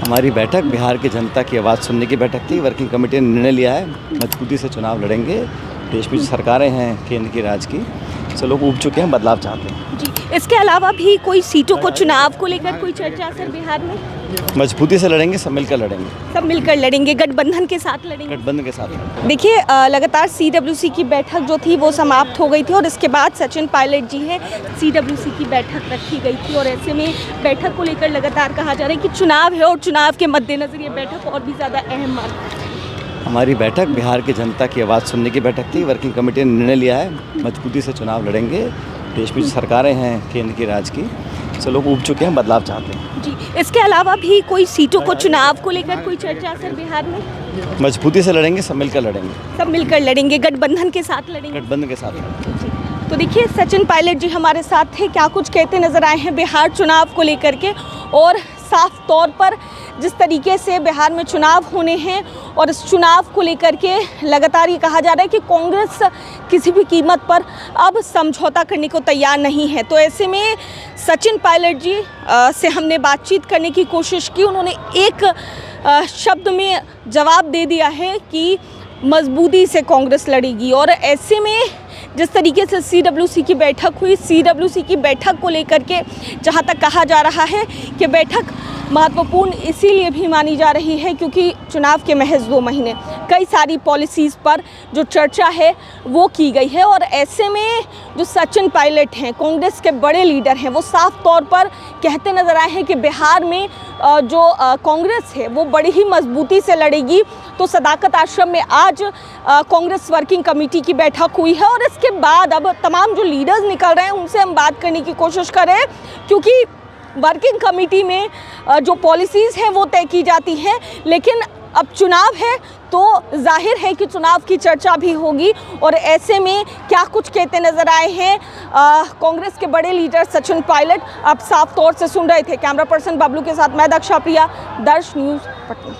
हमारी बैठक बिहार की जनता की आवाज़ सुनने की बैठक थी। वर्किंग कमेटी ने निर्णय लिया है मजबूती से चुनाव लड़ेंगे। देश में जो सरकारें हैं केंद्र की राज की, सब लोग ऊब चुके हैं, बदलाव चाहते हैं। जी, इसके अलावा भी कोई सीटों को चुनाव को लेकर कोई चर्चा सर बिहार में? मजबूती से लड़ेंगे, सब मिलकर लड़ेंगे। सब मिलकर लड़ेंगे, गठबंधन के साथ लड़ेंगे। गठबंधन के साथ लड़ेंगे। देखिए, लगातार CWC की बैठक जो थी वो समाप्त हो गई थी और इसके बाद सचिन पायलट जी हैं, CWC की बैठक रखी गई थी और ऐसे में बैठक को लेकर लगातार कहा जा रहा है कि चुनाव है और चुनाव के मद्देनजर ये बैठक और भी ज़्यादा अहम मानी। हमारी बैठक बिहार की जनता की आवाज़ सुनने की बैठक थी। वर्किंग कमेटी ने निर्णय लिया है मजबूती से चुनाव लड़ेंगे। देश में जो सरकारें हैं केंद्र की राज की, सब लोग ऊब चुके हैं, बदलाव चाहते हैं। जी, इसके अलावा भी कोई सीटों को चुनाव को लेकर कोई चर्चा सर बिहार में? मजबूती से लड़ेंगे, सब मिलकर लड़ेंगे। सब मिलकर लड़ेंगे, गठबंधन के साथ लड़ेंगे। गठबंधन के साथ लड़ेंगे। जी, तो देखिए सचिन पायलट जी हमारे साथ थे, क्या कुछ कहते नजर आए हैं बिहार चुनाव को लेकर के और साफ तौर पर जिस तरीके से बिहार में चुनाव होने हैं और इस चुनाव को लेकर के लगातार ये कहा जा रहा है कि कांग्रेस किसी भी कीमत पर अब समझौता करने को तैयार नहीं है। तो ऐसे में सचिन पायलट जी से हमने बातचीत करने की कोशिश की। उन्होंने एक शब्द में जवाब दे दिया है कि मजबूती से कांग्रेस लड़ेगी और ऐसे में जिस तरीके से CWC की बैठक हुई, CWC की बैठक को लेकर के जहां तक कहा जा रहा है कि बैठक महत्वपूर्ण इसीलिए भी मानी जा रही है क्योंकि चुनाव के महज 2 महीने कई सारी पॉलिसीज़ पर जो चर्चा है वो की गई है और ऐसे में जो सचिन पायलट हैं, कांग्रेस के बड़े लीडर हैं, वो साफ तौर पर कहते नज़र आए हैं कि बिहार में जो कांग्रेस है वो बड़ी ही मजबूती से लड़ेगी। तो सदाकत आश्रम में आज कांग्रेस वर्किंग कमेटी की बैठक हुई है और इसके बाद अब तमाम जो लीडर्स निकल रहे हैं उनसे हम बात करने की कोशिश कर रहे हैं क्योंकि वर्किंग कमेटी में जो पॉलिसीज़ हैं वो तय की जाती हैं, लेकिन अब चुनाव है तो जाहिर है कि चुनाव की चर्चा भी होगी और ऐसे में क्या कुछ कहते नज़र आए हैं कांग्रेस के बड़े लीडर सचिन पायलट, आप साफ तौर से सुन रहे थे। कैमरा पर्सन बबलू के साथ मैं दक्षा प्रिया, दर्श न्यूज़ पटना।